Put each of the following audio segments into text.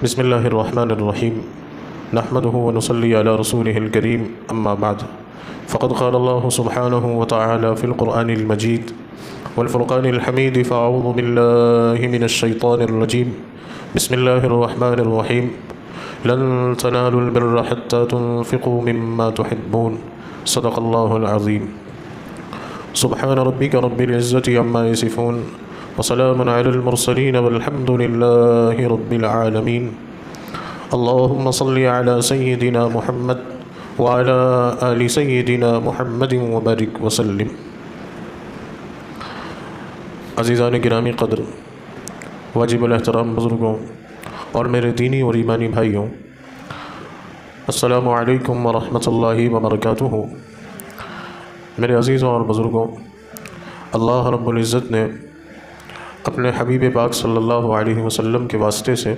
بسم اللہ الرحمن الرحیم نحمده ونصلی علی رسوله الکریم اما بعد فقد قال اللہ سبحانہ وتعالی فی القرآن المجید والفرقان الحمید فاعوذ باللہ من الشیطان الرجیم بسم اللہ الرحمن الرحیم لن تنالوا البر حتى تنفقوا مما تحبون صدق اللہ العظیم سبحان ربک رب العزة عما یصفون وسلام علی المرسلین والحمد للہ رب العالمین اللہم صلی علی سیدنا محمد وعلی آل سیدنا محمد وبارک وسلم۔ عزیزان گرامی قدر، واجب الاحترام بزرگوں اور میرے دینی اور ایمانی بھائیوں، السلام علیکم ورحمۃ اللہ وبرکاتہ۔ میرے عزیزوں اور بزرگوں، اللہ رب العزت نے اپنے حبیب پاک صلی اللہ علیہ وسلم کے واسطے سے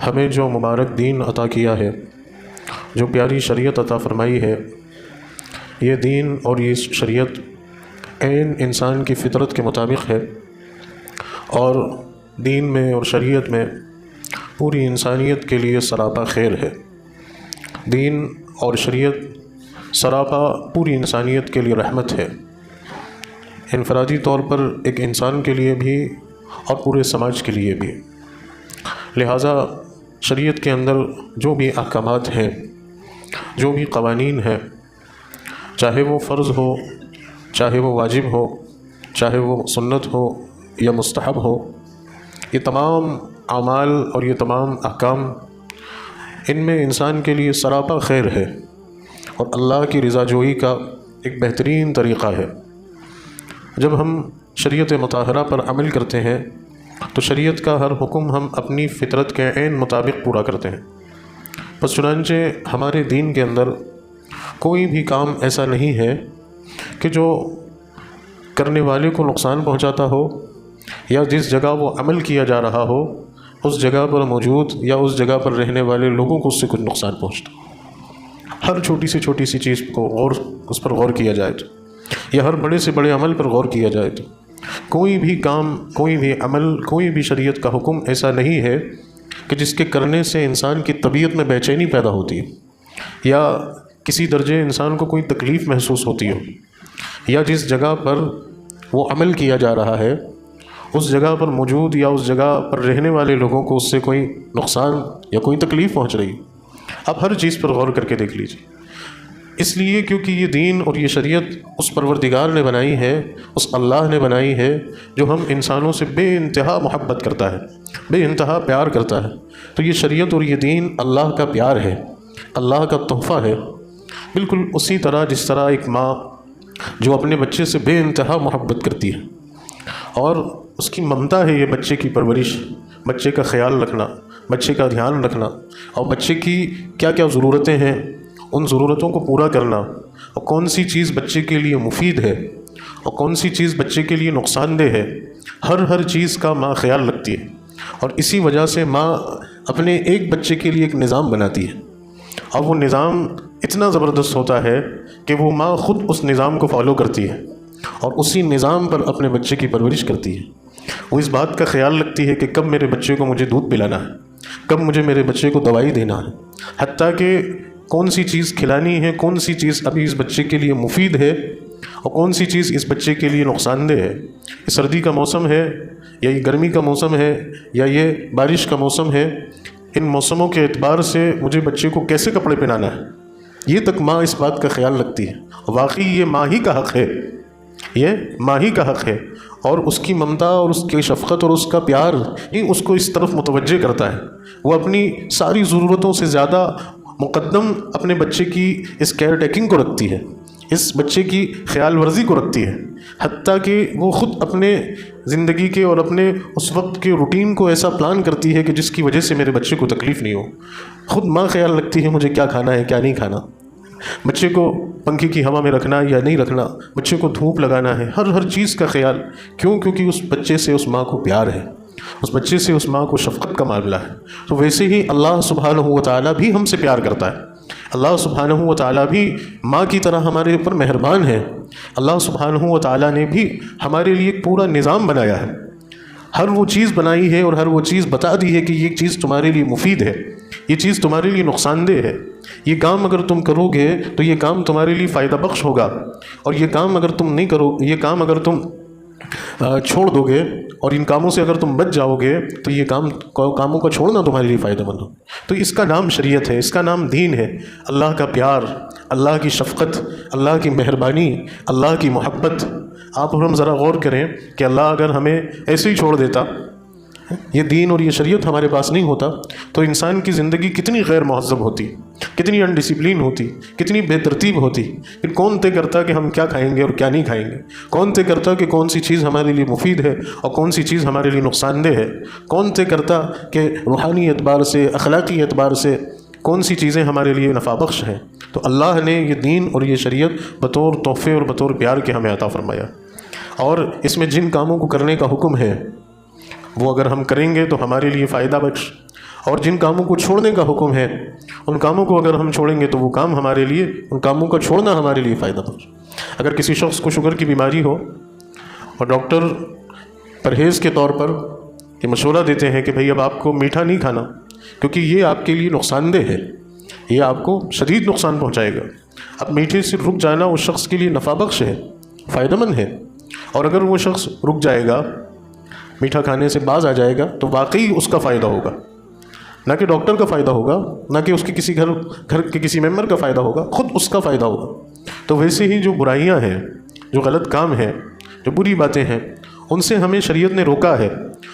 ہمیں جو مبارک دین عطا کیا ہے، جو پیاری شریعت عطا فرمائی ہے، یہ دین اور یہ شریعت عین انسان کی فطرت کے مطابق ہے، اور دین میں اور شریعت میں پوری انسانیت کے لیے سراپا خیر ہے۔ دین اور شریعت سراپا پوری انسانیت کے لیے رحمت ہے، انفرادی طور پر ایک انسان کے لیے بھی اور پورے سماج کے لیے بھی۔ لہٰذا شریعت کے اندر جو بھی احکامات ہیں، جو بھی قوانین ہیں، چاہے وہ فرض ہو، چاہے وہ واجب ہو، چاہے وہ سنت ہو یا مستحب ہو، یہ تمام اعمال اور یہ تمام احکام، ان میں انسان کے لیے سراپا خیر ہے اور اللہ کی رضا جوئی کا ایک بہترین طریقہ ہے۔ جب ہم شریعت مطہرہ پر عمل کرتے ہیں تو شریعت کا ہر حکم ہم اپنی فطرت کے عین مطابق پورا کرتے ہیں۔ بس چنانچہ ہمارے دین کے اندر کوئی بھی کام ایسا نہیں ہے کہ جو کرنے والے کو نقصان پہنچاتا ہو، یا جس جگہ وہ عمل کیا جا رہا ہو اس جگہ پر موجود یا اس جگہ پر رہنے والے لوگوں کو اس سے کچھ نقصان پہنچتا۔ ہر چھوٹی سی چیز کو اس پر غور کیا جائے تو، یا ہر بڑے سے بڑے عمل پر غور کیا جائے تو، کوئی بھی کام، کوئی بھی عمل، کوئی بھی شریعت کا حکم ایسا نہیں ہے کہ جس کے کرنے سے انسان کی طبیعت میں بے چینی پیدا ہوتی ہے، یا کسی درجے انسان کو کوئی تکلیف محسوس ہوتی ہو، یا جس جگہ پر وہ عمل کیا جا رہا ہے اس جگہ پر موجود یا اس جگہ پر رہنے والے لوگوں کو اس سے کوئی نقصان یا کوئی تکلیف پہنچ رہی۔ آپ ہر چیز پر غور کر کے دیکھ لیجیے، اس لیے کیونکہ یہ دین اور یہ شریعت اس پروردگار نے بنائی ہے، اس اللہ نے بنائی ہے جو ہم انسانوں سے بے انتہا محبت کرتا ہے، بے انتہا پیار کرتا ہے۔ تو یہ شریعت اور یہ دین اللہ کا پیار ہے، اللہ کا تحفہ ہے۔ بالکل اسی طرح جس طرح ایک ماں جو اپنے بچے سے بے انتہا محبت کرتی ہے اور اس کی ممتا ہے یہ بچے کی پرورش، بچے کا خیال رکھنا، بچے کا دھیان رکھنا، اور بچے کی کیا کیا ضرورتیں ہیں ان ضرورتوں کو پورا کرنا، اور کون سی چیز بچے کے لیے مفید ہے اور کون سی چیز بچے کے لیے نقصان دہ ہے، ہر چیز کا ماں خیال رکھتی ہے۔ اور اسی وجہ سے ماں اپنے ایک بچے کے لیے ایک نظام بناتی ہے، اور وہ نظام اتنا زبردست ہوتا ہے کہ وہ ماں خود اس نظام کو فالو کرتی ہے اور اسی نظام پر اپنے بچے کی پرورش کرتی ہے۔ وہ اس بات کا خیال رکھتی ہے کہ کب میرے بچے کو مجھے دودھ پلانا ہے، کب مجھے میرے بچے کو دوائی دینا ہے، حتیٰ کہ کون سی چیز کھلانی ہے، کون سی چیز ابھی اس بچے کے لیے مفید ہے اور کون سی چیز اس بچے کے لیے نقصان دہ ہے۔ یہ سردی کا موسم ہے یا یہ گرمی کا موسم ہے یا یہ بارش کا موسم ہے، ان موسموں کے اعتبار سے مجھے بچے کو کیسے کپڑے پہنانا ہے، یہ تک ماں اس بات کا خیال رکھتی ہے۔ واقعی یہ ماں ہی کا حق ہے، یہ ماں ہی کا حق ہے، اور اس کی ممتا اور اس کی شفقت اور اس کا پیار ہی اس کو اس طرف متوجہ کرتا ہے۔ وہ اپنی ساری ضرورتوں سے زیادہ مقدم اپنے بچے کی اس کیئر ٹیکنگ کو رکھتی ہے، اس بچے کی خیال ورزی کو رکھتی ہے، حتیٰ کہ وہ خود اپنے زندگی کے اور اپنے اس وقت کے روٹین کو ایسا پلان کرتی ہے کہ جس کی وجہ سے میرے بچے کو تکلیف نہیں ہو۔ خود ماں خیال رکھتی ہے مجھے کیا کھانا ہے، کیا نہیں کھانا، بچے کو پنکھے کی ہوا میں رکھنا یا نہیں رکھنا، بچے کو دھوپ لگانا ہے، ہر چیز کا خیال۔ کیونکہ اس بچے سے اس ماں کو پیار ہے، اس بچے سے اس ماں کو شفقت کا معاملہ ہے۔ تو ویسے ہی اللہ سبحانہ و تعالیٰ بھی ہم سے پیار کرتا ہے، اللہ سبحانہ و تعالیٰ بھی ماں کی طرح ہمارے اوپر مہربان ہے۔ اللہ سبحانہ و تعالیٰ نے بھی ہمارے لیے ایک پورا نظام بنایا ہے۔ ہر وہ چیز بنائی ہے اور ہر وہ چیز بتا دی ہے کہ یہ چیز تمہارے لیے مفید ہے، یہ چیز تمہارے لیے نقصان دہ ہے، یہ کام اگر تم کرو گے تو یہ کام تمہارے لیے فائدہ بخش ہوگا، اور یہ کام اگر تم نہیں کرو، یہ کام اگر تم چھوڑ دو گے اور ان کاموں سے اگر تم بچ جاؤ گے تو یہ کاموں کا چھوڑنا تمہارے لیے فائدہ مند ہو۔ تو اس کا نام شریعت ہے، اس کا نام دین ہے، اللہ کا پیار، اللہ کی شفقت، اللہ کی مہربانی، اللہ کی محبت۔ آپ اور ہم ذرا غور کریں کہ اللہ اگر ہمیں ایسے ہی چھوڑ دیتا، یہ دین اور یہ شریعت ہمارے پاس نہیں ہوتا، تو انسان کی زندگی کتنی غیر مہذب ہوتی، کتنی انڈسپلین ہوتی، کتنی بے ترتیب ہوتی۔ پھر کون طے کرتا کہ ہم کیا کھائیں گے اور کیا نہیں کھائیں گے؟ کون طے کرتا کہ کون سی چیز ہمارے لیے مفید ہے اور کون سی چیز ہمارے لیے نقصان دہ ہے؟ کون طے کرتا کہ روحانی اعتبار سے، اخلاقی اعتبار سے کون سی چیزیں ہمارے لیے نفع بخش ہیں؟ تو اللہ نے یہ دین اور یہ شریعت بطور تحفے اور بطور پیار کے ہمیں عطا فرمایا، اور اس میں جن کاموں کو کرنے کا حکم ہے وہ اگر ہم کریں گے تو ہمارے لیے فائدہ بخش، اور جن کاموں کو چھوڑنے کا حکم ہے ان کاموں کو اگر ہم چھوڑیں گے تو وہ کام ہمارے لیے، ان کاموں کا چھوڑنا ہمارے لیے فائدہ بخش۔ اگر کسی شخص کو شوگر کی بیماری ہو اور ڈاکٹر پرہیز کے طور پر یہ مشورہ دیتے ہیں کہ بھئی اب آپ کو میٹھا نہیں کھانا کیونکہ یہ آپ کے لیے نقصان دہ ہے، یہ آپ کو شدید نقصان پہنچائے گا، اب میٹھے سے رک جانا اس شخص کے لیے نفع بخش ہے، فائدہ مند ہے، اور اگر وہ شخص رک جائے گا، میٹھا کھانے سے باز آ جائے گا تو واقعی اس کا فائدہ ہوگا، نہ کہ ڈاکٹر کا فائدہ ہوگا، نہ کہ اس کے کسی گھر کے کسی ممبر کا فائدہ ہوگا، خود اس کا فائدہ ہوگا۔ تو ویسے ہی جو برائیاں ہیں، جو غلط کام ہیں، جو بری باتیں ہیں، ان سے ہمیں شریعت نے روکا ہے،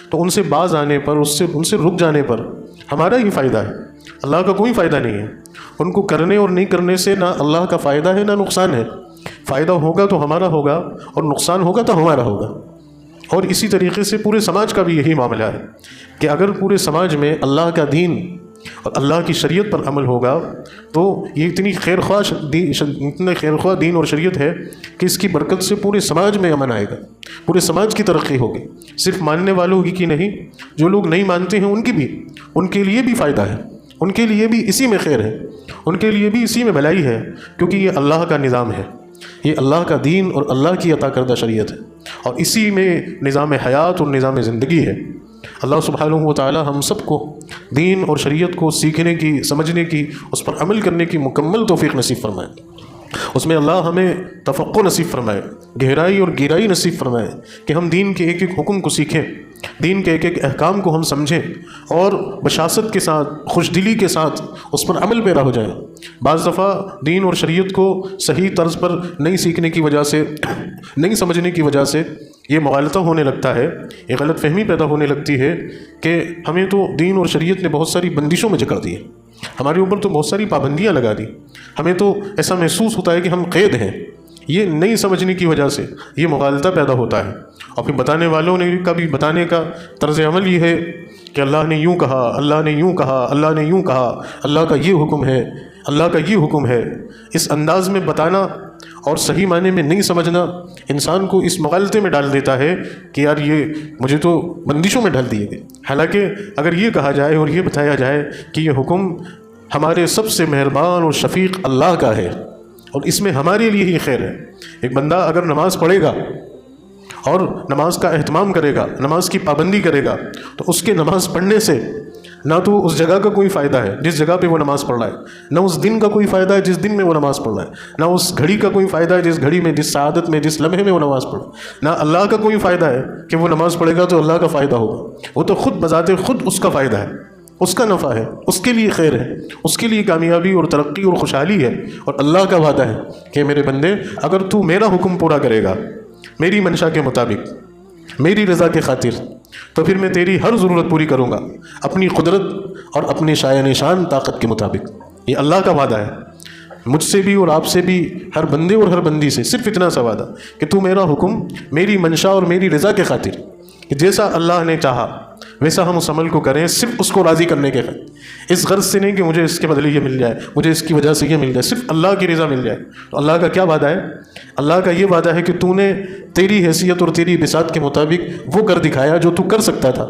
تو ان سے باز آنے پر، ان سے رک جانے پر ہمارا ہی فائدہ ہے، اللہ کا کوئی فائدہ نہیں ہے۔ ان کو کرنے اور نہیں کرنے سے نہ اللہ کا فائدہ ہے نہ نقصان ہے، فائدہ ہوگا تو ہمارا ہوگا اور نقصان ہوگا تو ہمارا ہوگا۔ اور اسی طریقے سے پورے سماج کا بھی یہی معاملہ ہے کہ اگر پورے سماج میں اللہ کا دین اور اللہ کی شریعت پر عمل ہوگا تو یہ اتنی خیرخواہ دین اور شریعت ہے کہ اس کی برکت سے پورے سماج میں امن آئے گا، پورے سماج کی ترقی ہوگی، صرف ماننے والوں کی نہیں، جو لوگ نہیں مانتے ہیں ان کے لیے بھی فائدہ ہے، ان کے لیے بھی اسی میں خیر ہے، ان کے لیے بھی اسی میں بھلائی ہے، کیونکہ یہ اللہ کا نظام ہے، یہ اللہ کا دین اور اللہ کی عطا کردہ شریعت ہے، اور اسی میں نظام حیات اور نظام زندگی ہے۔ اللہ سبحانہ و تعالی ہم سب کو دین اور شریعت کو سیکھنے کی، سمجھنے کی، اس پر عمل کرنے کی مکمل توفیق نصیب فرمائے، اس میں اللہ ہمیں تفقہ نصیب فرمائے، گہرائی اور گہرائی نصیب فرمائے کہ ہم دین کے ایک ایک حکم کو سیکھیں، دین کے ایک ایک احکام کو ہم سمجھیں اور بشاست کے ساتھ، خوش دلی کے ساتھ اس پر عمل پیرا ہو جائیں۔ بعض دفعہ دین اور شریعت کو صحیح طرز پر نہیں سیکھنے کی وجہ سے، نہیں سمجھنے کی وجہ سے یہ مغالطہ ہونے لگتا ہے، یہ غلط فہمی پیدا ہونے لگتی ہے کہ ہمیں تو دین اور شریعت نے بہت ساری بندشوں میں جکڑ دیے، ہمارے اوپر تو بہت ساری پابندیاں لگا دی، ہمیں تو ایسا محسوس ہوتا ہے کہ ہم قید ہیں۔ یہ نہیں سمجھنے کی وجہ سے یہ مغالطہ پیدا ہوتا ہے، اور پھر بتانے والوں نے کا بھی بتانے کا طرز عمل یہ ہے کہ اللہ نے یوں کہا، اللہ نے یوں کہا، اللہ نے یوں کہا، اللہ کا یہ حکم ہے، اللہ کا یہ حکم ہے۔ اس انداز میں بتانا اور صحیح معنی میں نہیں سمجھنا انسان کو اس مغالطے میں ڈال دیتا ہے کہ یار یہ مجھے تو بندشوں میں ڈال دیے گئے، حالانکہ اگر یہ کہا جائے اور یہ بتایا جائے کہ یہ حکم ہمارے سب سے مہربان اور شفیق اللہ کا ہے اور اس میں ہمارے لیے ہی خیر ہے۔ ایک بندہ اگر نماز پڑھے گا اور نماز کا اہتمام کرے گا، نماز کی پابندی کرے گا، تو اس کے نماز پڑھنے سے نہ تو اس جگہ کا کوئی فائدہ ہے جس جگہ پہ وہ نماز پڑھ رہا ہے، نہ اس دن کا کوئی فائدہ ہے جس دن میں وہ نماز پڑھ رہا ہے، نہ اس گھڑی کا کوئی فائدہ ہے جس گھڑی میں، جس سعادت میں، جس لمحے میں وہ نماز پڑھ رہا ہے، نہ اللہ کا کوئی فائدہ ہے کہ وہ نماز پڑھے گا تو اللہ کا فائدہ ہوگا، وہ تو خود بذات خود اس کا فائدہ ہے، اس کا نفع ہے، اس کے لیے خیر ہے، اس کے لیے کامیابی اور ترقی اور خوشحالی ہے، اور اللہ کا وعدہ ہے کہ میرے بندے اگر تو میرا حکم پورا کرے گا میری منشا کے مطابق، میری رضا کے خاطر، تو پھر میں تیری ہر ضرورت پوری کروں گا اپنی قدرت اور اپنی شایان شان طاقت کے مطابق۔ یہ اللہ کا وعدہ ہے، مجھ سے بھی اور آپ سے بھی، ہر بندے اور ہر بندی سے صرف اتنا سا وعدہ کہ تو میرا حکم میری منشا اور میری رضا کے خاطر، کہ جیسا اللہ نے چاہا ویسا ہم اس عمل کو کریں، صرف اس کو راضی کرنے کے خاطر، اس غرض سے نہیں کہ مجھے اس کے بدلے یہ مل جائے، مجھے اس کی وجہ سے یہ مل جائے، صرف اللہ کی رضا مل جائے۔ تو اللہ کا کیا وعدہ ہے؟ اللہ کا یہ وعدہ ہے کہ تو نے تیری حیثیت اور تیری بساط کے مطابق وہ کر دکھایا جو تو کر سکتا تھا،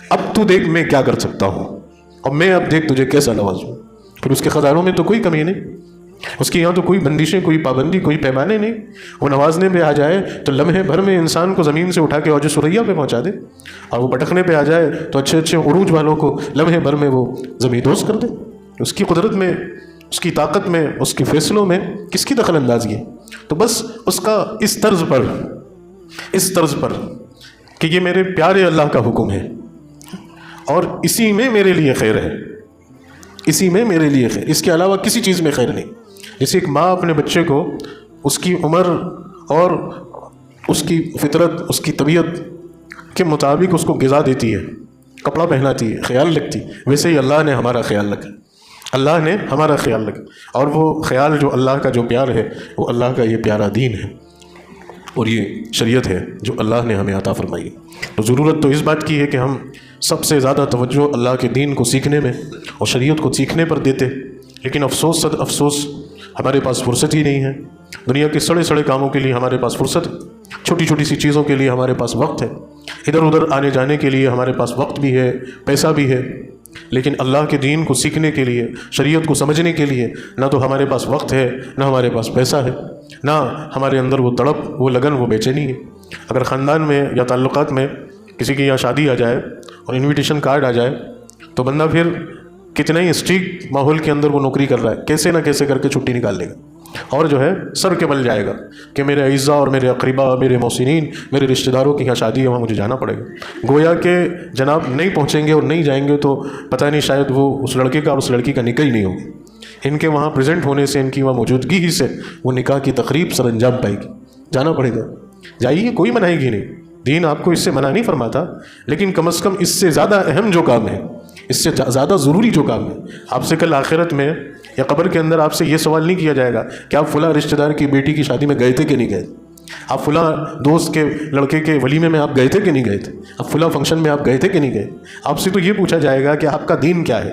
اب تو دیکھ میں کیا کر سکتا ہوں، اور میں اب دیکھ تجھے کیسا نوازوں۔ پھر اس کے خزانوں میں تو کوئی کمی نہیں، اس کے یہاں تو کوئی بندشیں، کوئی پابندی، کوئی پیمانے نہیں. وہ نوازنے پہ آ جائے تو لمحے بھر میں انسان کو زمین سے اٹھا کے اوج ثریا پہ پہنچا دے، اور وہ پٹکنے پہ آ جائے تو اچھے اچھے عروج والوں کو لمحے بھر میں وہ زمین دوز کر دے. اس کی قدرت میں، اس کی طاقت میں، اس کے فیصلوں میں کس کی دخل اندازی ہے؟ تو بس اس کا اس طرز پر کہ یہ میرے پیارے اللہ کا حکم ہے اور اسی میں میرے لیے خیر ہے، اسی میں میرے لیے خیر، اس کے علاوہ کسی چیز میں خیر نہیں. جیسے ایک ماں اپنے بچے کو اس کی عمر اور اس کی فطرت، اس کی طبیعت کے مطابق اس کو غذا دیتی ہے، کپڑا پہناتی ہے، خیال رکھتی ہے، ویسے ہی اللہ نے ہمارا خیال رکھا. اللہ نے ہمارا خیال رکھا، اور وہ خیال جو اللہ کا جو پیار ہے وہ اللہ کا یہ پیارا دین ہے اور یہ شریعت ہے جو اللہ نے ہمیں عطا فرمائی. تو ضرورت تو اس بات کی ہے کہ ہم سب سے زیادہ توجہ اللہ کے دین کو سیکھنے میں اور شریعت کو سیکھنے پر دیتے، لیکن افسوس صد افسوس ہمارے پاس فرصت ہی نہیں ہے. دنیا کے سڑے سڑے کاموں کے لیے ہمارے پاس فرصت ہے، چھوٹی چھوٹی سی چیزوں کے لیے ہمارے پاس وقت ہے، ادھر ادھر آنے جانے کے لیے ہمارے پاس وقت بھی ہے، پیسہ بھی ہے، لیکن اللہ کے دین کو سیکھنے کے لیے، شریعت کو سمجھنے کے لیے نہ تو ہمارے پاس وقت ہے، نہ ہمارے پاس پیسہ ہے، نہ ہمارے اندر وہ تڑپ، وہ لگن، وہ بے چینی ہے. اگر خاندان میں یا تعلقات میں کسی کی یہاں شادی آ جائے اور انویٹیشن کارڈ آ جائے تو بندہ پھر کتنا ہی اسٹرکٹ ماحول کے اندر وہ نوکری کر رہا ہے، کیسے نہ کیسے کر کے چھٹی نکال لے گا اور جو ہے سر کے بل جائے گا کہ میرے اعزاء اور میرے اقربا، میرے محسنین، میرے رشتہ داروں کی یہاں شادی ہے، وہاں مجھے جانا پڑے گا. گویا کہ جناب نہیں پہنچیں گے اور نہیں جائیں گے تو پتہ نہیں شاید وہ اس لڑکے کا اور اس لڑکی کا نکاح ہی نہیں ہوگی. ان کے وہاں پریزنٹ ہونے سے، ان کی وہاں موجودگی ہی سے وہ نکاح کی تقریب سر انجام پائے گی. جانا پڑے گا، جائیے، کوئی منائے گی نہیں، دین آپ کو اس سے منع نہیں فرماتا، لیکن کم از کم اس سے زیادہ اہم جو کام ہے، اس سے زیادہ ضروری جو کام ہے، آپ سے کل آخرت میں یا قبر کے اندر آپ سے یہ سوال نہیں کیا جائے گا کہ آپ فلاں رشتہ دار کی بیٹی کی شادی میں گئے تھے کہ نہیں گئے، آپ فلاں دوست کے لڑکے کے ولیمے میں آپ گئے تھے کہ نہیں گئے تھے، آپ فلاں فنکشن میں آپ گئے تھے کہ نہیں گئے. آپ سے تو یہ پوچھا جائے گا کہ آپ کا دین کیا ہے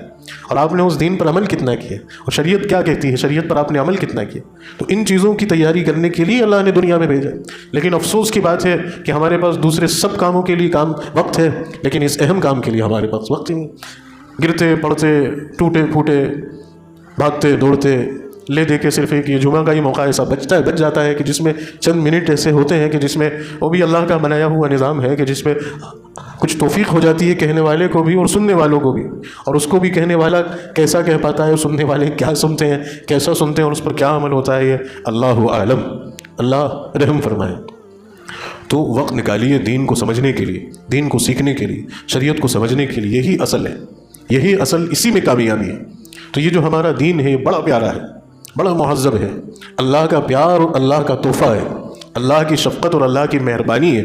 اور آپ نے اس دین پر عمل کتنا کیا، اور شریعت کیا کہتی ہے، شریعت پر آپ نے عمل کتنا کیا. تو ان چیزوں کی تیاری کرنے کے لیے اللہ نے دنیا میں بھیجا. لیکن افسوس کی بات ہے کہ ہمارے پاس دوسرے سب کاموں کے لیے وقت ہے، لیکن اس اہم کام کے لیے ہمارے پاس وقت ہی نہیں. گرتے پڑتے، ٹوٹے پھوٹے، بھاگتے دوڑتے لے دے کے صرف ایک یہ جمعہ کا ہی موقع ایسا بچ جاتا ہے کہ جس میں چند منٹ ایسے ہوتے ہیں کہ جس میں وہ بھی اللہ کا بنایا ہوا نظام ہے کہ جس میں کچھ توفیق ہو جاتی ہے کہنے والے کو بھی اور سننے والوں کو بھی، اور اس کو بھی کہنے والا کیسا کہہ پاتا ہے، سننے والے کیا سنتے ہیں، کیسا سنتے ہیں، اور اس پر کیا عمل ہوتا ہے، یہ اللہ عالم. اللہ رحم فرمائے. تو وقت نکالیے دین کو سمجھنے کے لیے، دین کو سیکھنے کے لیے، شریعت کو سمجھنے کے لیے. یہی اصل ہے، یہی اصل، اسی میں کامیابی ہے. تو یہ جو ہمارا دین ہے یہ بڑا پیارا ہے، بڑا مہذب ہے، اللہ کا پیار اور اللہ کا تحفہ ہے، اللہ کی شفقت اور اللہ کی مہربانی ہے.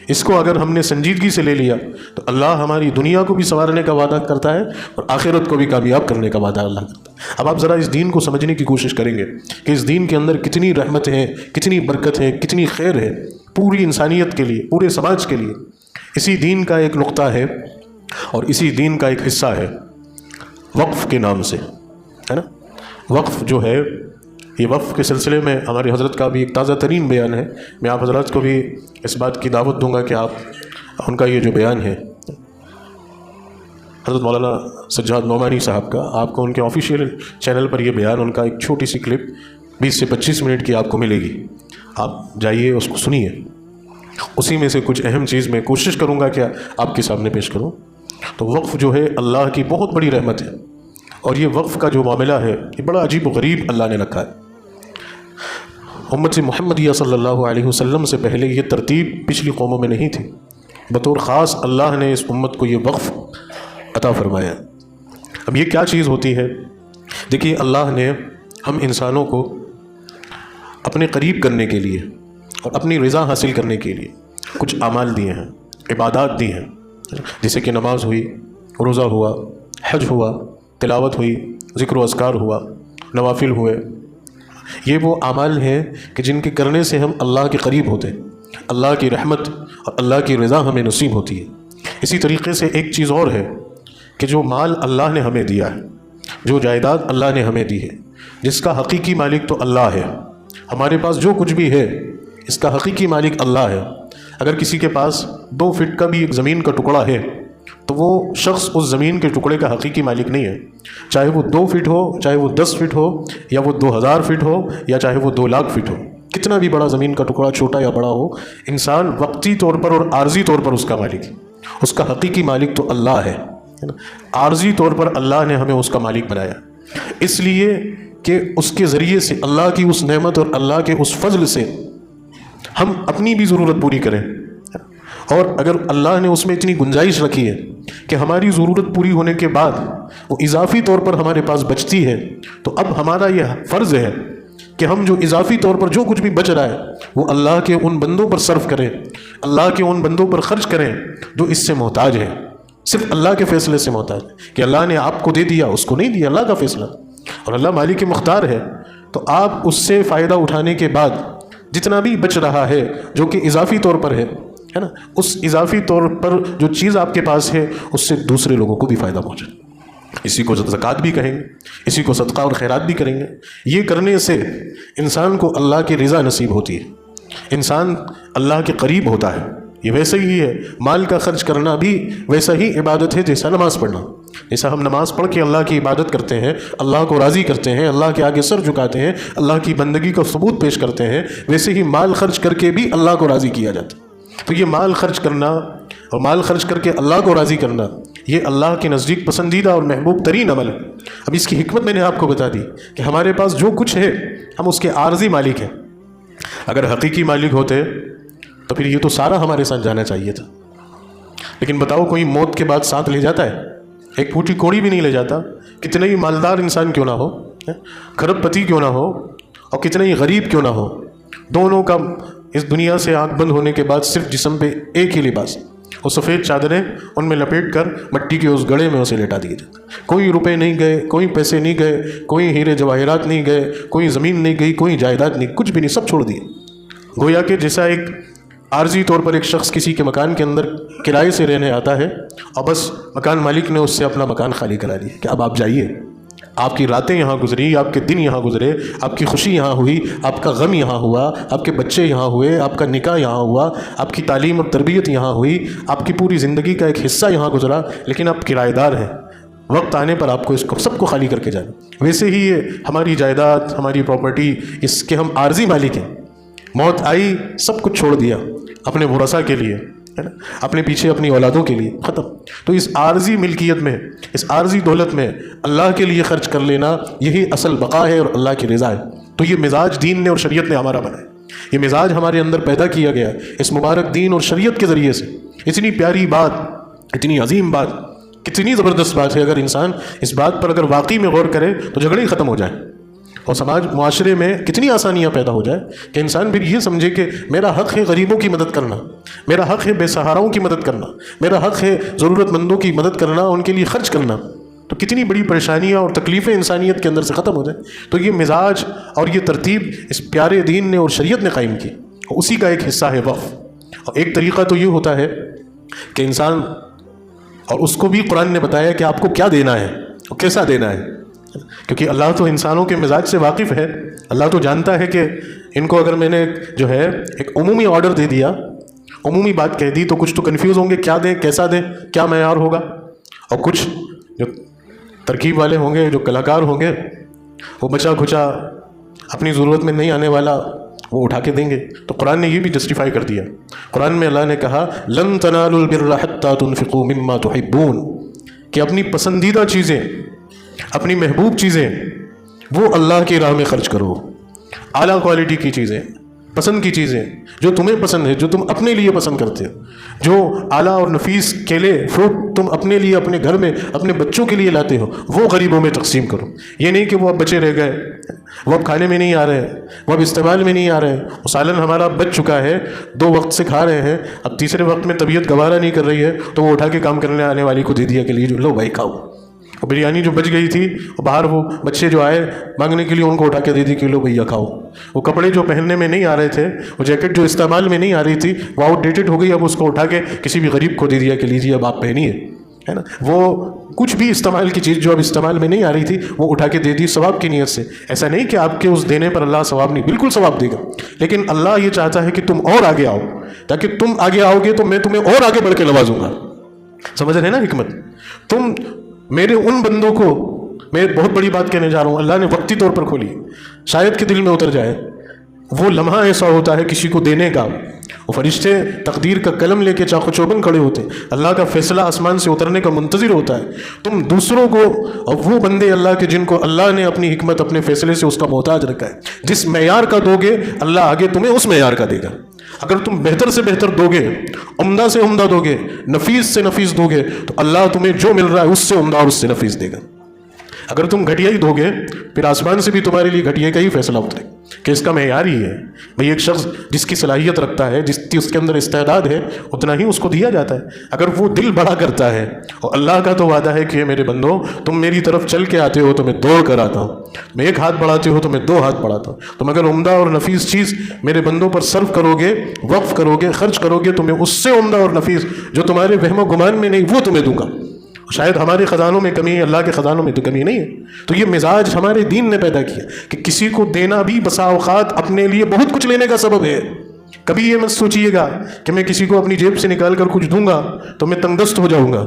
اس کو اگر ہم نے سنجیدگی سے لے لیا تو اللہ ہماری دنیا کو بھی سنوارنے کا وعدہ کرتا ہے اور آخرت کو بھی کامیاب کرنے کا وعدہ اللہ کرتا ہے. اب آپ ذرا اس دین کو سمجھنے کی کوشش کریں گے کہ اس دین کے اندر کتنی رحمت ہے، کتنی برکت ہے، کتنی خیر ہے پوری انسانیت کے لیے، پورے سماج کے لیے. اسی دین کا ایک نقطہ ہے اور اسی دین کا ایک حصہ ہے وقف کے نام سے، ہے نا. وقف جو ہے، یہ وقف کے سلسلے میں ہمارے حضرت کا بھی ایک تازہ ترین بیان ہے. میں آپ حضرات کو بھی اس بات کی دعوت دوں گا کہ آپ ان کا یہ جو بیان ہے حضرت مولانا سجاد نعمانی صاحب کا، آپ کو ان کے آفیشیل چینل پر یہ بیان، ان کا ایک چھوٹی سی کلپ 20 سے 25 منٹ کی آپ کو ملے گی. آپ جائیے اس کو سنیے. اسی میں سے کچھ اہم چیز میں کوشش کروں گا کہ آپ کے سامنے پیش کروں. تو وقف جو ہے اللہ کی بہت بڑی رحمت ہے، اور یہ وقف کا جو معاملہ ہے یہ بڑا عجیب و غریب اللہ نے رکھا ہے. امت محمدیہ صلی اللہ علیہ وسلم سے پہلے یہ ترتیب پچھلی قوموں میں نہیں تھی. بطور خاص اللہ نے اس امت کو یہ وقف عطا فرمایا. اب یہ کیا چیز ہوتی ہے؟ دیکھیے، اللہ نے ہم انسانوں کو اپنے قریب کرنے کے لیے اور اپنی رضا حاصل کرنے کے لیے کچھ اعمال دیے ہیں، عبادات دی ہیں، جیسے کہ نماز ہوئی، روزہ ہوا، حج ہوا، تلاوت ہوئی، ذکر و اذکار ہوا، نوافل ہوئے. یہ وہ اعمال ہیں کہ جن کے کرنے سے ہم اللہ کے قریب ہوتے ہیں، اللہ کی رحمت اور اللہ کی رضا ہمیں نصیب ہوتی ہے. اسی طریقے سے ایک چیز اور ہے کہ جو مال اللہ نے ہمیں دیا ہے، جو جائیداد اللہ نے ہمیں دی ہے، جس کا حقیقی مالک تو اللہ ہے. ہمارے پاس جو کچھ بھی ہے اس کا حقیقی مالک اللہ ہے. اگر کسی کے پاس 2 فٹ کا بھی ایک زمین کا ٹکڑا ہے تو وہ شخص اس زمین کے ٹکڑے کا حقیقی مالک نہیں ہے، چاہے وہ 2 فٹ ہو، چاہے وہ 10 فٹ ہو، یا وہ 2000 فٹ ہو، یا چاہے وہ 2 لاکھ فٹ ہو، کتنا بھی بڑا زمین کا ٹکڑا چھوٹا یا بڑا ہو، انسان وقتی طور پر اور عارضی طور پر اس کا مالک ہے، اس کا حقیقی مالک تو اللہ ہے نا۔ عارضی طور پر اللہ نے ہمیں اس کا مالک بنایا، اس لیے کہ اس کے ذریعے سے اللہ کی اس نعمت اور اللہ کے اس فضل سے ہم اپنی بھی ضرورت پوری کریں، اور اگر اللہ نے اس میں اتنی گنجائش رکھی ہے کہ ہماری ضرورت پوری ہونے کے بعد وہ اضافی طور پر ہمارے پاس بچتی ہے، تو اب ہمارا یہ فرض ہے کہ ہم جو اضافی طور پر جو کچھ بھی بچ رہا ہے وہ اللہ کے ان بندوں پر صرف کریں، اللہ کے ان بندوں پر خرچ کریں جو اس سے محتاج ہیں، صرف اللہ کے فیصلے سے محتاج ہے کہ اللہ نے آپ کو دے دیا، اس کو نہیں دیا، اللہ کا فیصلہ، اور اللہ مالک مختار ہے۔ تو آپ اس سے فائدہ اٹھانے کے بعد جتنا بھی بچ رہا ہے جو کہ اضافی طور پر ہے نا، اس اضافی طور پر جو چیز آپ کے پاس ہے اس سے دوسرے لوگوں کو بھی فائدہ پہنچے، اسی کو زکوٰۃ بھی کہیں گے، اسی کو صدقہ اور خیرات بھی کریں گے۔ یہ کرنے سے انسان کو اللہ کی رضا نصیب ہوتی ہے، انسان اللہ کے قریب ہوتا ہے۔ یہ ویسے ہی ہے، مال کا خرچ کرنا بھی ویسا ہی عبادت ہے جیسا نماز پڑھنا، جیسا ہم نماز پڑھ کے اللہ کی عبادت کرتے ہیں، اللہ کو راضی کرتے ہیں، اللہ کے آگے سر جھکاتے ہیں، اللہ کی بندگی کا ثبوت پیش کرتے ہیں، ویسے ہی مال خرچ کر کے بھی اللہ کو راضی کیا جاتا ہے۔ تو یہ مال خرچ کرنا اور مال خرچ کر کے اللہ کو راضی کرنا، یہ اللہ کے نزدیک پسندیدہ اور محبوب ترین عمل ہے۔ اب اس کی حکمت میں نے آپ کو بتا دی کہ ہمارے پاس جو کچھ ہے ہم اس کے عارضی مالک ہیں، اگر حقیقی مالک ہوتے تو پھر یہ تو سارا ہمارے ساتھ جانا چاہیے تھا، لیکن بتاؤ کوئی موت کے بعد ساتھ لے جاتا ہے؟ ایک پھوٹی کوڑی بھی نہیں لے جاتا، کتنے ہی مالدار انسان کیوں نہ ہو، کھرب پتی کیوں نہ ہو، اور کتنے ہی غریب کیوں نہ ہو، دونوں کا اس دنیا سے آنکھ بند ہونے کے بعد صرف جسم پہ ایک ہی لباس، وہ سفید چادریں، ان میں لپیٹ کر مٹی کے اس گڑھے میں اسے لٹا دیے جاتے۔ کوئی روپے نہیں گئے، کوئی پیسے نہیں گئے، کوئی ہیرے جواہرات نہیں گئے، کوئی زمین نہیں گئی، کوئی جائیداد نہیں، کچھ بھی نہیں، سب چھوڑ دیے۔ گویا کہ جیسا ایک عارضی طور پر ایک شخص کسی کے مکان کے اندر کرائے سے رہنے آتا ہے اور بس مکان مالک نے اس سے اپنا مکان خالی کرا دیا کہ اب آپ جائیے، آپ کی راتیں یہاں گزری، آپ کے دن یہاں گزرے، آپ کی خوشی یہاں ہوئی، آپ کا غم یہاں ہوا، آپ کے بچے یہاں ہوئے، آپ کا نکاح یہاں ہوا، آپ کی تعلیم اور تربیت یہاں ہوئی، آپ کی پوری زندگی کا ایک حصہ یہاں گزرا، لیکن آپ کرایہ دار ہیں، وقت آنے پر آپ کو اس کو سب کو خالی کر کے جانا۔ ویسے ہی یہ ہماری جائیداد، ہماری پراپرٹی، اس کے ہم عارضی مالک ہیں۔ موت آئی، سب کچھ چھوڑ دیا اپنے ورثاء کے لیے، ہے نا، اپنے پیچھے اپنی اولادوں کے لیے، ختم۔ تو اس عارضی ملکیت میں، اس عارضی دولت میں اللہ کے لیے خرچ کر لینا، یہی اصل بقا ہے اور اللہ کی رضا ہے۔ تو یہ مزاج دین نے اور شریعت نے ہمارا بنایا، یہ مزاج ہمارے اندر پیدا کیا گیا اس مبارک دین اور شریعت کے ذریعے سے۔ اتنی پیاری بات، اتنی عظیم بات، کتنی زبردست بات ہے، اگر انسان اس بات پر اگر واقعی میں غور کرے تو جھگڑے ہی ختم ہو جائیں، اور سماج معاشرے میں کتنی آسانیاں پیدا ہو جائے کہ انسان پھر یہ سمجھے کہ میرا حق ہے غریبوں کی مدد کرنا، میرا حق ہے بے سہاراؤں کی مدد کرنا، میرا حق ہے ضرورت مندوں کی مدد کرنا، ان کے لیے خرچ کرنا، تو کتنی بڑی پریشانیاں اور تکلیفیں انسانیت کے اندر سے ختم ہو جائیں۔ تو یہ مزاج اور یہ ترتیب اس پیارے دین نے اور شریعت نے قائم کی، اسی کا ایک حصہ ہے وقف۔ اور ایک طریقہ تو یہ ہوتا ہے کہ انسان، اور اس کو بھی قرآن نے بتایا کہ آپ کو کیا دینا ہے اور کیسا دینا ہے، کیونکہ اللہ تو انسانوں کے مزاج سے واقف ہے، اللہ تو جانتا ہے کہ ان کو اگر میں نے جو ہے ایک عمومی آرڈر دے دیا، عمومی بات کہہ دی، تو کچھ تو کنفیوز ہوں گے، کیا دیں، کیسا دیں، کیا معیار ہوگا، اور کچھ جو ترکیب والے ہوں گے، جو کلاکار ہوں گے، وہ بچا کھچا اپنی ضرورت میں نہیں آنے والا وہ اٹھا کے دیں گے۔ تو قرآن نے یہ بھی جسٹیفائی کر دیا، قرآن میں اللہ نے کہا لن تنالوا البر حتى تنفقوا مما تحبون، کہ اپنی پسندیدہ چیزیں، اپنی محبوب چیزیں وہ اللہ کی راہ میں خرچ کرو، اعلیٰ کوالٹی کی چیزیں، پسند کی چیزیں جو تمہیں پسند ہے، جو تم اپنے لیے پسند کرتے ہو، جو اعلیٰ اور نفیس کیلے فروٹ تم اپنے لیے اپنے گھر میں اپنے بچوں کے لیے لاتے ہو، وہ غریبوں میں تقسیم کرو۔ یہ نہیں کہ وہ اب بچے رہ گئے، وہ اب کھانے میں نہیں آ رہے، وہ اب استعمال میں نہیں آ رہے، وہ سالن ہمارا بچ چکا ہے، 2 وقت سے کھا رہے ہیں، اب تیسرے وقت میں طبیعت گوارا نہیں کر رہی ہے تو وہ اٹھا کے کام کرنے آنے والی کو دے دیا کہ لیے لو بھائی کھاؤ۔ اور بریانی جو بچ گئی تھی، باہر وہ بچے جو آئے مانگنے کے لیے ان کو اٹھا کے دے دی کہ لو بھیا کھاؤ۔ وہ کپڑے جو پہننے میں نہیں آ رہے تھے، وہ جیکٹ جو استعمال میں نہیں آ رہی تھی، وہ آؤٹ ڈیٹڈ ہو گئی، اب اس کو اٹھا کے کسی بھی غریب کو دے دیا کہ لیجیے اب آپ پہنیے، ہے نا۔ وہ کچھ بھی استعمال کی چیز جو اب استعمال میں نہیں آ رہی تھی وہ اٹھا کے دے دی ثواب کی نیت سے۔ ایسا نہیں کہ آپ کے اس دینے پر اللہ ثواب نہیں، بالکل ثواب دے گا، لیکن اللہ یہ چاہتا ہے کہ تم اور آگے آؤ، تاکہ تم آگے آؤ گے تو میں تمہیں اور آگے بڑھ کے نوازوں گا۔ سمجھ رہے ہیں نا حکمت؟ تم میرے ان بندوں کو، میں بہت بڑی بات کہنے جا رہا ہوں، اللہ نے وقتی طور پر کھولی، شاید کہ دل میں اتر جائے، وہ لمحہ ایسا ہوتا ہے کسی کو دینے کا، وہ فرشتے تقدیر کا قلم لے کے چاقو چوبند کھڑے ہوتے ہیں، اللہ کا فیصلہ آسمان سے اترنے کا منتظر ہوتا ہے، تم دوسروں کو، اور وہ بندے اللہ کے جن کو اللہ نے اپنی حکمت اپنے فیصلے سے اس کا محتاج رکھا ہے، جس معیار کا دو گے اللہ آگے تمہیں اس معیار کا دے گا۔ اگر تم بہتر سے بہتر دو گے، عمدہ سے عمدہ دو گے، نفیس سے نفیس دو گے، تو اللہ تمہیں جو مل رہا ہے اس سے عمدہ اور اس سے نفیس دے گا۔ اگر تم گھٹیا ہی دو گے، پھر آسمان سے بھی تمہارے لیے گھٹیا کا ہی فیصلہ اترے کہ اس کا معیار ہی ہے بھئی، ایک شخص جس کی صلاحیت رکھتا ہے، جس کی اس کے اندر استعداد ہے، اتنا ہی اس کو دیا جاتا ہے۔ اگر وہ دل بڑا کرتا ہے، اور اللہ کا تو وعدہ ہے کہ میرے بندو تم میری طرف چل کے آتے ہو تو میں دوڑ کر آتا ہوں، میں ایک ہاتھ بڑھاتے ہو تو میں دو ہاتھ بڑھاتا ہوں، تم اگر عمدہ اور نفیس چیز میرے بندوں پر صرف کرو گے، وقف کرو گے، خرچ کرو گے، تو میں اس سے عمدہ اور نفیس جو تمہارے وہم و گمان میں نہیں وہ تمہیں دوں گا۔ شاید ہمارے خزانوں میں کمی ہے، اللہ کے خزانوں میں تو کمی نہیں ہے۔ تو یہ مزاج ہمارے دین نے پیدا کیا کہ کسی کو دینا بھی بسا اوقات اپنے لیے بہت کچھ لینے کا سبب ہے۔ کبھی یہ مت سوچیے گا کہ میں کسی کو اپنی جیب سے نکال کر کچھ دوں گا تو میں تنگ دست ہو جاؤں گا،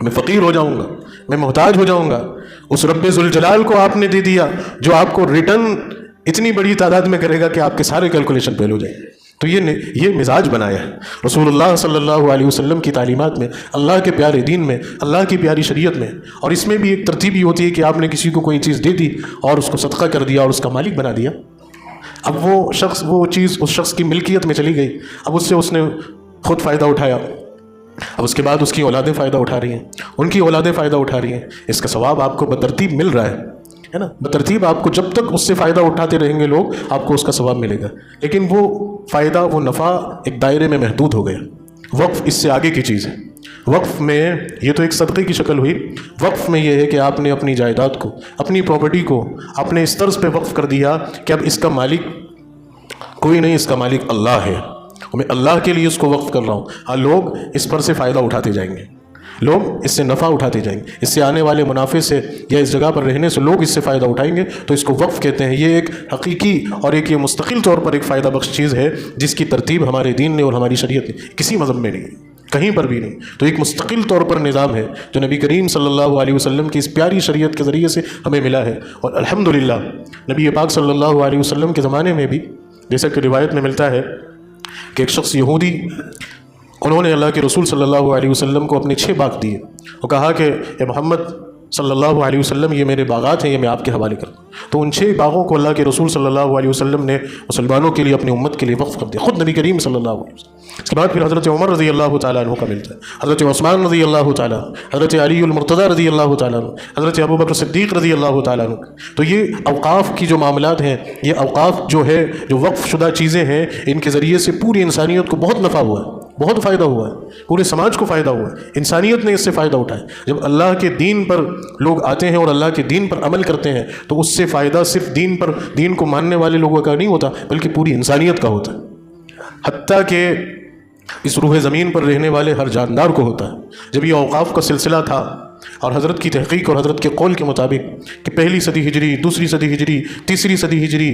میں فقیر ہو جاؤں گا، میں محتاج ہو جاؤں گا۔ اس رب ذوالجلال کو آپ نے دے دیا جو آپ کو ریٹرن اتنی بڑی تعداد میں کرے گا کہ آپ کے سارے کیلکولیشن فیل ہو جائیں۔ تو یہ مزاج بنایا ہے رسول اللہ صلی اللہ علیہ وسلم کی تعلیمات میں، اللہ کے پیارے دین میں، اللہ کی پیاری شریعت میں۔ اور اس میں بھی ایک ترتیب ہی ہوتی ہے کہ آپ نے کسی کو کوئی چیز دے دی اور اس کو صدقہ کر دیا اور اس کا مالک بنا دیا، اب وہ شخص وہ چیز اس شخص کی ملکیت میں چلی گئی، اب اس سے اس نے خود فائدہ اٹھایا، اب اس کے بعد اس کی اولادیں فائدہ اٹھا رہی ہیں، ان کی اولادیں فائدہ اٹھا رہی ہیں، اس کا ثواب آپ کو بترتیب مل رہا ہے نا، بترتیب آپ کو جب تک اس سے فائدہ اٹھاتے رہیں گے لوگ، آپ کو اس کا ثواب ملے گا۔ لیکن وہ فائدہ، وہ نفع ایک دائرے میں محدود ہو گیا۔ وقف اس سے آگے کی چیز ہے۔ وقف میں یہ تو ایک صدقے کی شکل ہوئی، وقف میں یہ ہے کہ آپ نے اپنی جائیداد کو، اپنی پراپرٹی کو اپنے اس طرز پہ وقف کر دیا کہ اب اس کا مالک کوئی نہیں، اس کا مالک اللہ ہے، میں اللہ کے لیے اس کو وقف کر رہا ہوں۔ ہاں، لوگ اس پر سے فائدہ اٹھاتے جائیں گے، لوگ اس سے نفع اٹھاتے جائیں گے، اس سے آنے والے منافع سے یا اس جگہ پر رہنے سے لوگ اس سے فائدہ اٹھائیں گے، تو اس کو وقف کہتے ہیں۔ یہ ایک حقیقی اور ایک یہ مستقل طور پر ایک فائدہ بخش چیز ہے جس کی ترتیب ہمارے دین نے اور ہماری شریعت نے کسی مذہب میں نہیں، کہیں پر بھی نہیں۔ تو ایک مستقل طور پر نظام ہے جو نبی کریم صلی اللہ علیہ وسلم کی اس پیاری شریعت کے ذریعے سے ہمیں ملا ہے۔ اور الحمدللہ نبی پاک صلی اللہ علیہ وسلم کے زمانے میں بھی، جیسا کہ روایت میں ملتا ہے کہ ایک شخص یہودی، انہوں نے اللہ کے رسول صلی اللہ علیہ وسلم کو اپنے 6 باغ دیے، وہ کہا کہ اے محمد صلی اللہ علیہ وسلم، یہ میرے باغات ہیں، یہ میں آپ کے حوالے کروں۔ تو ان 6 باغوں کو اللہ کے رسول صلی اللہ علیہ وسلم نے مسلمانوں کے لیے، اپنی امت کے لیے وقف کر دیا، خود نبی کریم صلی اللہ علیہ وسلم۔ اس کے بعد پھر حضرت عمر رضی اللہ تعالیٰ عنہ کا ملتا ہے، حضرت عثمان رضی اللہ تعالیٰ، حضرت علی المرتضیٰ رضی اللہ تعالیٰ عنہ، حضرت ابو بکر صدیق رضی اللہ تعالیٰ عنہ۔ تو یہ اوقاف کی جو معاملات ہیں، یہ اوقاف جو ہے، جو وقف شدہ چیزیں ہیں، ان کے ذریعے سے پوری انسانیت کو بہت نفع ہوا ہے، بہت فائدہ ہوا ہے، پورے سماج کو فائدہ ہوا ہے، انسانیت نے اس سے فائدہ اٹھایا۔ جب اللہ کے دین پر لوگ آتے ہیں اور اللہ کے دین پر عمل کرتے ہیں تو اس سے فائدہ صرف دین پر، دین کو ماننے والے لوگوں کا نہیں ہوتا، بلکہ پوری انسانیت کا ہوتا ہے، حتیٰ کہ اس روح زمین پر رہنے والے ہر جاندار کو ہوتا ہے۔ جب یہ اوقاف کا سلسلہ تھا، اور حضرت کی تحقیق اور حضرت کے قول کے مطابق کہ 1 صدی ہجری، 2 صدی ہجری، 3 صدی ہجری،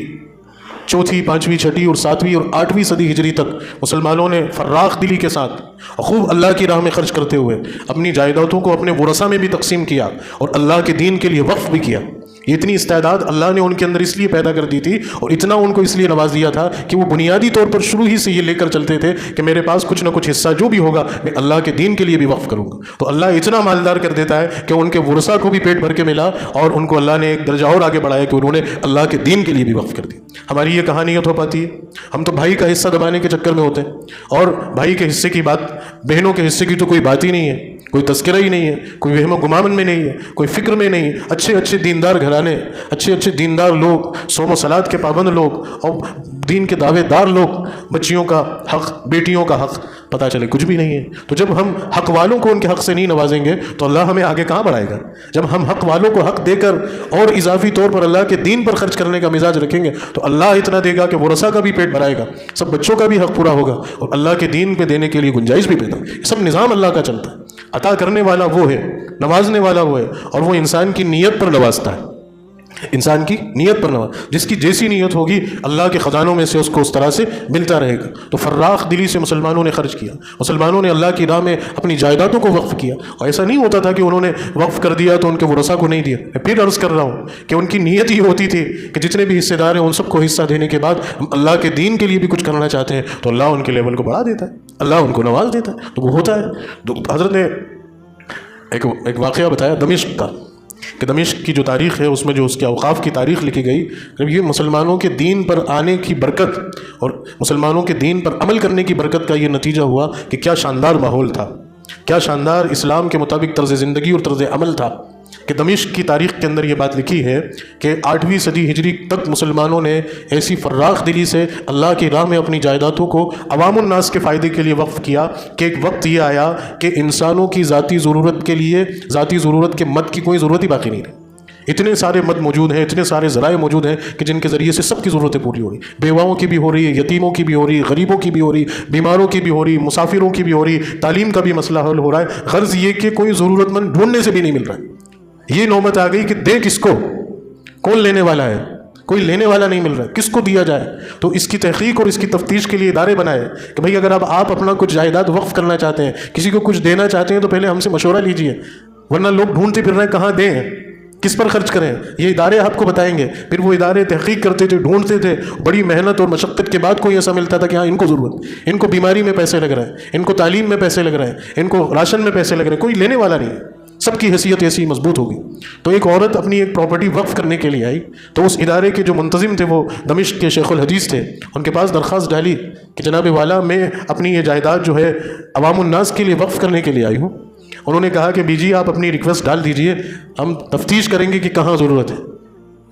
4، 5، 6 اور 7 اور 8ویں صدی ہجری تک مسلمانوں نے فراخ دلی کے ساتھ خوب اللہ کی راہ میں خرچ کرتے ہوئے اپنی جائیدادوں کو اپنے ورثہ میں بھی تقسیم کیا اور اللہ کے دین کے لیے وقف بھی کیا۔ یہ اتنی استعداد اللہ نے ان کے اندر اس لیے پیدا کر دی تھی اور اتنا ان کو اس لیے نواز دیا تھا کہ وہ بنیادی طور پر شروع ہی سے یہ لے کر چلتے تھے کہ میرے پاس کچھ نہ کچھ حصہ جو بھی ہوگا میں اللہ کے دین کے لیے بھی وقف کروں گا۔ تو اللہ اتنا مالدار کر دیتا ہے کہ ان کے ورثہ کو بھی پیٹ بھر کے ملا اور ان کو اللہ نے ایک درجہ اور آگے بڑھایا کہ انہوں نے اللہ کے دین کے لیے بھی وقف کر دی۔ ہماری یہ کہانیت ہو پاتی ہے، ہم تو بھائی کا حصہ دبانے کے چکر میں ہوتے ہیں، اور بھائی کے حصے کی بات، بہنوں کے حصے کی تو کوئی بات ہی نہیں ہے، کوئی تذکرہ ہی نہیں ہے، کوئی وہم و گمان میں نہیں ہے، کوئی فکر میں نہیں۔ اچھے دیندار گھرانے، اچھے دیندار لوگ، صوم و صلات کے پابند لوگ اور دین کے دعوے دار لوگ، بچیوں کا حق، بیٹیوں کا حق، پتہ چلے کچھ بھی نہیں ہے۔ تو جب ہم حق والوں کو ان کے حق سے نہیں نوازیں گے تو اللہ ہمیں آگے کہاں بڑھائے گا؟ جب ہم حق والوں کو حق دے کر اور اضافی طور پر اللہ کے دین پر خرچ کرنے کا مزاج رکھیں گے تو اللہ اتنا دے گا کہ ورثہ کا بھی پیٹ بھرائے گا، سب بچوں کا بھی حق پورا ہوگا اور اللہ کے دین پہ دینے کے لیے گنجائش بھی پیدا ہوگی۔ سب نظام اللہ کا چلتا ہے، عطا کرنے والا وہ ہے، نوازنے والا وہ ہے، اور وہ انسان کی نیت پر نوازتا ہے۔ انسان کی نیت پر نواز، جس کی جیسی نیت ہوگی اللہ کے خزانوں میں سے اس کو اس طرح سے ملتا رہے گا۔ تو فراخ دلی سے مسلمانوں نے خرچ کیا، مسلمانوں نے اللہ کی راہ میں اپنی جائیدادوں کو وقف کیا، اور ایسا نہیں ہوتا تھا کہ انہوں نے وقف کر دیا تو ان کے ورثاء کو نہیں دیا۔ میں پھر عرض کر رہا ہوں کہ ان کی نیت یہ ہوتی تھی کہ جتنے بھی حصے دار ہیں ان سب کو حصہ دینے کے بعد ہم اللہ کے دین کے لیے بھی کچھ کرنا چاہتے ہیں تو اللہ ان کے لیول کو بڑھا دیتا ہے، اللہ ان کو نواز دیتا ہے، تو وہ ہوتا ہے۔ تو حضرت نے ایک واقعہ بتایا دمشق کا، کہ دمشق کی جو تاریخ ہے اس میں جو اس کے اوقاف کی تاریخ لکھی گئی، یہ مسلمانوں کے دین پر آنے کی برکت اور مسلمانوں کے دین پر عمل کرنے کی برکت کا یہ نتیجہ ہوا کہ کیا شاندار ماحول تھا، کیا شاندار اسلام کے مطابق طرز زندگی اور طرز عمل تھا، کہ دمشق کی تاریخ کے اندر یہ بات لکھی ہے کہ 8ویں صدی ہجری تک مسلمانوں نے ایسی فراخ دلی سے اللہ کی راہ میں اپنی جائیدادوں کو عوام الناس کے فائدے کے لیے وقف کیا کہ ایک وقت یہ آیا کہ انسانوں کی ذاتی ضرورت کے لیے، ذاتی ضرورت کے مد کی کوئی ضرورت ہی باقی نہیں رہی۔ اتنے سارے مد موجود ہیں، اتنے سارے ذرائع موجود ہیں کہ جن کے ذریعے سے سب کی ضرورتیں پوری ہو رہی، بیواؤں کی بھی ہو رہی ہے، یتیموں کی بھی ہو رہی، غریبوں کی بھی ہو رہی، بیماروں کی بھی ہو رہی، مسافروں کی بھی ہو رہی، تعلیم کا بھی مسئلہ حل ہو رہا ہے۔ غرض یہ کہ کوئی ضرورت مند ڈھونڈنے سے بھی نہیں مل رہا ہے۔ یہ نوبت آ گئی کہ دے کس کو، کون لینے والا ہے، کوئی لینے والا نہیں مل رہا ہے، کس کو دیا جائے۔ تو اس کی تحقیق اور اس کی تفتیش کے لیے ادارے بنائے کہ بھئی اگر آپ اپنا کچھ جائیداد وقف کرنا چاہتے ہیں، کسی کو کچھ دینا چاہتے ہیں تو پہلے ہم سے مشورہ لیجئے، ورنہ لوگ ڈھونڈتے پھر رہے ہیں کہاں دیں، کس پر خرچ کریں۔ یہ ادارے آپ کو بتائیں گے، پھر وہ ادارے تحقیق کرتے تھے، ڈھونڈتے تھے، بڑی محنت اور مشقت کے بعد کوئی ایسا ملتا تھا کہ ہاں ان کو ضرورت، ان کو بیماری میں پیسے لگ رہے ہیں، ان کو تعلیم میں پیسے لگ رہے ہیں، ان کو راشن میں پیسے لگ رہے ہیں، کوئی لینے والا نہیں، سب کی حیثیت ایسی مضبوط ہوگی۔ تو ایک عورت اپنی ایک پراپرٹی وقف کرنے کے لیے آئی، تو اس ادارے کے جو منتظم تھے وہ دمشق کے شیخ الحدیث تھے، ان کے پاس درخواست ڈالی کہ جناب والا میں اپنی یہ جائیداد جو ہے عوام الناس کے لیے وقف کرنے کے لیے آئی ہوں۔ انہوں نے کہا کہ بی جی آپ اپنی ریکویسٹ ڈال دیجئے، ہم تفتیش کریں گے کہ کہاں ضرورت ہے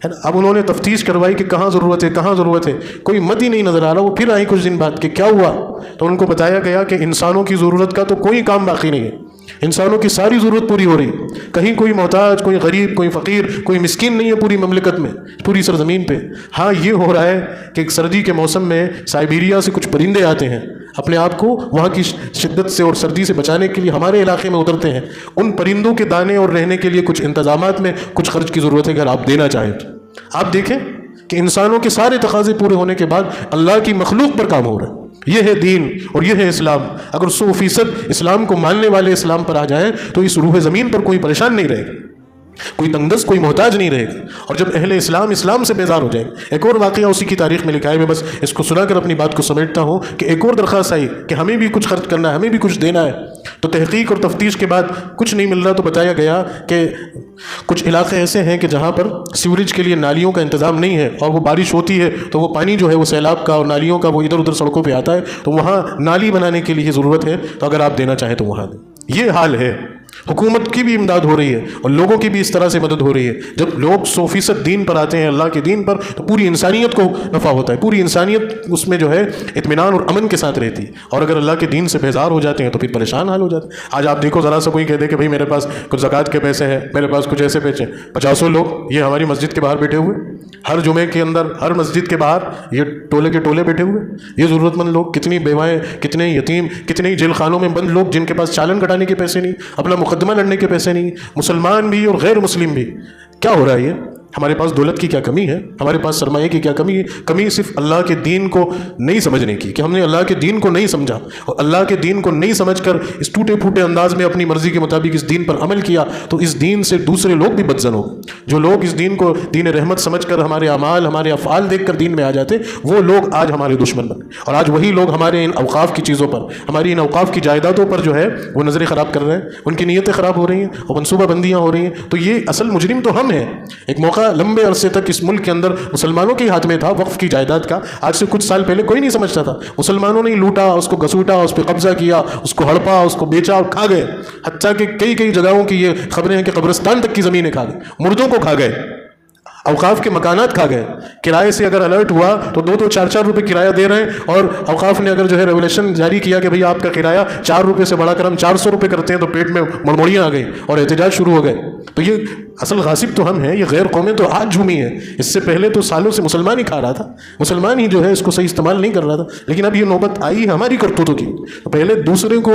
نا۔ اب انہوں نے تفتیش کروائی کہ کہاں ضرورت ہے، کہاں ضرورت ہے، کوئی مد ہی نہیں نظر آ رہا۔ وہ پھر آئی کچھ دن بعد کہ کیا ہوا، تو ان کو بتایا گیا کہ انسانوں کی ضرورت کا تو کوئی کام باقی نہیں ہے، انسانوں کی ساری ضرورت پوری ہو رہی، کہیں کوئی محتاج، کوئی غریب، کوئی فقیر، کوئی مسکین نہیں ہے پوری مملکت میں، پوری سرزمین پہ۔ ہاں یہ ہو رہا ہے کہ سردی کے موسم میں سائبیریا سے کچھ پرندے آتے ہیں، اپنے آپ کو وہاں کی شدت سے اور سردی سے بچانے کے لیے ہمارے علاقے میں اترتے ہیں۔ ان پرندوں کے دانے اور رہنے کے لیے کچھ انتظامات میں کچھ خرچ کی ضرورت ہے اگر آپ دینا چاہیں تو۔ آپ دیکھیں کہ انسانوں کے سارے تقاضے پورے ہونے کے بعد اللہ کی مخلوق پر کام ہو رہا ہے۔ یہ ہے دین اور یہ ہے اسلام۔ اگر 100% اسلام کو ماننے والے اسلام پر آ جائیں تو اس روح زمین پر کوئی پریشان نہیں رہے گا، کوئی تنگدست، کوئی محتاج نہیں رہے گا، اور جب اہل اسلام سے بیزار ہو جائیں گے۔ ایک اور واقعہ اسی کی تاریخ میں لکھا ہے، میں بس اس کو سنا کر اپنی بات کو سمیٹتا ہوں کہ ایک اور درخواست آئی کہ ہمیں بھی کچھ خرچ کرنا ہے، ہمیں بھی کچھ دینا ہے۔ تو تحقیق اور تفتیش کے بعد کچھ نہیں مل رہا، تو بتایا گیا کہ کچھ علاقے ایسے ہیں کہ جہاں پر سیوریج کے لیے نالیوں کا انتظام نہیں ہے، اور وہ بارش ہوتی ہے تو وہ پانی جو ہے وہ سیلاب کا اور نالیوں کا وہ ادھر ادھر سڑکوں پہ آتا ہے، تو وہاں نالی بنانے کے لیے ضرورت ہے، تو اگر آپ دینا چاہیں تو وہاں دیں۔ یہ حال ہے، حکومت کی بھی امداد ہو رہی ہے اور لوگوں کی بھی اس طرح سے مدد ہو رہی ہے۔ جب لوگ 100% دین پر آتے ہیں، اللہ کے دین پر، تو پوری انسانیت کو نفع ہوتا ہے، پوری انسانیت اس میں جو ہے اطمینان اور امن کے ساتھ رہتی ہے۔ اور اگر اللہ کے دین سے بیزار ہو جاتے ہیں تو پھر پریشان حال ہو جاتے ہیں۔ آج آپ دیکھو، ذرا سا کوئی کہہ دے کہ بھائی میرے پاس کچھ زکوٰۃ کے پیسے ہیں، میرے پاس کچھ ایسے پیسے، 50 لوگ یہ ہماری مسجد کے باہر بیٹھے ہوئے، ہر جمعے کے اندر ہر مسجد کے باہر یہ ٹولے کے ٹولے بیٹھے ہوئے، یہ ضرورت مند لوگ، کتنی بیوائیں، کتنے یتیم، کتنے جیل خانوں میں بند لوگ جن کے پاس چالن کٹانے کے پیسے نہیں، اپنا مقدمہ لڑنے کے پیسے نہیں، مسلمان بھی اور غیر مسلم بھی۔ کیا ہو رہا ہے یہ؟ ہمارے پاس دولت کی کیا کمی ہے؟ ہمارے پاس سرمایہ کی کیا کمی ہے؟ کمی صرف اللہ کے دین کو نہیں سمجھنے کی، کہ ہم نے اللہ کے دین کو نہیں سمجھا، اور اللہ کے دین کو نہیں سمجھ کر اس ٹوٹے پھوٹے انداز میں اپنی مرضی کے مطابق اس دین پر عمل کیا، تو اس دین سے دوسرے لوگ بھی بدزن ہو گئے۔ جو لوگ اس دین کو دین رحمت سمجھ کر ہمارے اعمال، ہمارے افعال دیکھ کر دین میں آ جاتے، وہ لوگ آج ہمارے دشمن بن گئے، اور آج وہی لوگ ہمارے ان اوقاف کی چیزوں پر، ہماری ان اوقاف کی جائیدادوں پر جو ہے وہ نظریں خراب کر رہے ہیں، ان کی نیتیں خراب ہو رہی ہیں اور منصوبہ بندیاں ہو رہی ہیں۔ تو یہ اصل مجرم تو ہم ہیں۔ ایک موقع لمبے عرصے تک اس ملک کے اندر مسلمانوں کے ہاتھ میں تھا وقف کی جائیداد کا، آج سے کچھ سال پہلے کوئی نہیں سمجھتا تھا۔ مسلمانوں نے لوٹا، اس کو گھسوٹا، اس پہ قبضہ کیا، اس کو ہڑپا، اس کو بیچا اور کھا گئے، حتیٰ کہ کئی جگہوں کی یہ خبریں ہیں کہ قبرستان تک کی زمینیں کھا گئے، مردوں کو کھا گئے، اوقاف کے مکانات کھا گئے۔ کرائے سے اگر الرٹ ہوا تو 2-2 4-4 روپے کرایہ دے رہے ہیں، اور اوقاف نے اگر جو ہے ریگولیشن جاری کیا کہ بھئی آپ کا کرایہ 4 روپے سے بڑھا کر ہم 400 روپے کرتے ہیں، تو پیٹ میں مڑمڑیاں آ گئی اور احتجاج شروع ہو گئے۔ تو یہ اصل غاصب تو ہم ہیں، یہ غیر قومیں تو آج جھومی ہیں، اس سے پہلے تو سالوں سے مسلمان ہی کھا رہا تھا، مسلمان ہی جو ہے اس کو صحیح استعمال نہیں کر رہا تھا، لیکن اب یہ نوبت آئی ہماری کرتوتوں کی۔ تو پہلے دوسرے کو